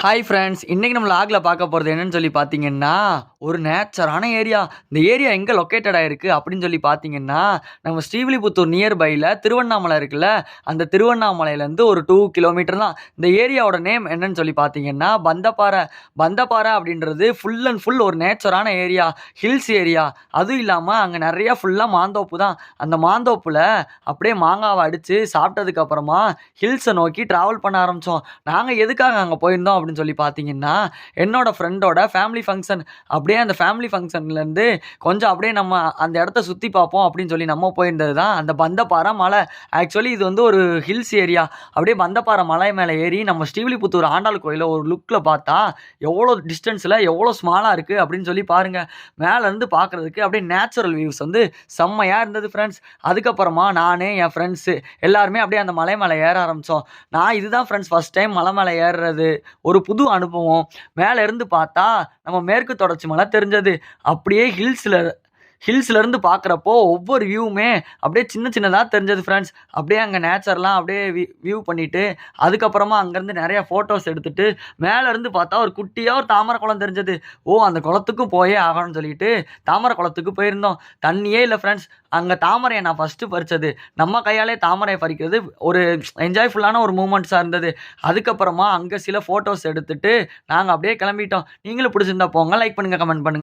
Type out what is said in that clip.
Hi friends, இன்னைக்கு நம்ம லாகில் பார்க்க போகிறது என்னன்னு சொல்லி பார்த்தீங்கன்னா, ஒரு நேச்சரான ஏரியா. இந்த ஏரியா எங்கே லொக்கேட்டட் ஆயிருக்கு அப்படின்னு சொல்லி பார்த்தீங்கன்னா, நம்ம ஸ்ரீவில்லிபுத்தூர் நியர்பையில் திருவண்ணாமலை இருக்குல்ல, அந்த திருவண்ணாமலையிலேருந்து ஒரு 2 கிலோமீட்டர் தான். இந்த ஏரியாவோட நேம் என்னன்னு சொல்லி பார்த்தீங்கன்னா, பந்தப்பாறை. பந்தப்பாறை அப்படின்றது ஃபுல் அண்ட் ஃபுல் ஒரு நேச்சரான ஏரியா, ஹில்ஸ் ஏரியா. அதுவும் இல்லாமல் அங்கே நிறையா ஃபுல்லாக மாந்தோப்பு தான். அந்த மாந்தோப்பில் அப்படியே மாங்காவை அடித்து சாப்பிட்டதுக்கப்புறமா ஹில்ஸை நோக்கி ட்ராவல் பண்ண ஆரம்பித்தோம். நாங்கள் எதுக்காக அங்கே போயிருந்தோம் அப்படின்னு சொல்லி பார்த்தீங்கன்னா, என்னோட ஃப்ரெண்டோட ஃபேமிலி ஃபங்க்ஷன். அப்படியே அந்த ஃபேமிலி ஃபங்க்ஷன்லேருந்து கொஞ்சம் அப்படியே நம்ம அந்த இடத்த சுற்றி பார்ப்போம் அப்படின்னு சொல்லி நம்ம போயிருந்தது தான் அந்த பந்தப்பாறை மலை. ஆக்சுவலி இது வந்து ஒரு ஹில்ஸ் ஏரியா. அப்படியே பந்தப்பாறை மலை மேலே ஏறி நம்ம ஸ்ரீவில்லிபுத்தூர் ஆண்டாள் கோயிலை ஒரு லுக்கில் பார்த்தா எவ்வளோ டிஸ்டன்ஸில் எவ்வளோ ஸ்மாலாக இருக்குது அப்படின்னு சொல்லி பாருங்கள். மேலேருந்து பார்க்குறதுக்கு அப்படியே நேச்சுரல் வியூஸ் வந்து செம்மையாக இருந்தது ஃப்ரெண்ட்ஸ். அதுக்கப்புறமா நான் என் ஃப்ரெண்ட்ஸு எல்லாருமே அப்படியே அந்த மலை மேலே ஏற ஆரம்பித்தோம். நான் இதுதான் ஃப்ரெண்ட்ஸ் ஃபஸ்ட் டைம் மலை மேலே ஏறுறது. ஒரு புது அனுபவம். மேல இருந்து பார்த்தா நம்ம மேற்கு தொடர்ச்சி மலை தெரிஞ்சது. அப்படியே ஹில்ஸ்லேருந்து பார்க்குறப்போ ஒவ்வொரு வியூவுமே அப்படியே சின்ன சின்னதாக தெரிஞ்சது ஃப்ரெண்ட்ஸ். அப்படியே அங்கே நேச்சர்லாம் அப்படியே வியூ பண்ணிவிட்டு அதுக்கப்புறமா அங்கேருந்து நிறையா ஃபோட்டோஸ் எடுத்துகிட்டு மேலேருந்து பார்த்தா ஒரு குட்டியாக ஒரு தாமரை குளம் தெரிஞ்சது. அந்த குளத்துக்கும் போயே ஆகணும்னு சொல்லிட்டு தாமரை குளத்துக்கு போயிருந்தோம். தண்ணியே இல்லை ஃப்ரெண்ட்ஸ். அங்கே தாமரையை நான் ஃபஸ்ட்டு பறித்தது. நம்ம கையாலே தாமரையை பறிக்கிறது ஒரு என்ஜாய்ஃபுல்லான ஒரு மூமெண்ட்ஸாக இருந்தது. அதுக்கப்புறமா அங்கே சில ஃபோட்டோஸ் எடுத்துகிட்டு நாங்கள் அப்படியே கிளம்பிட்டோம். நீங்களும் பிடிச்சிருந்தா போங்க, லைக் பண்ணுங்கள், கமெண்ட் பண்ணுங்கள்.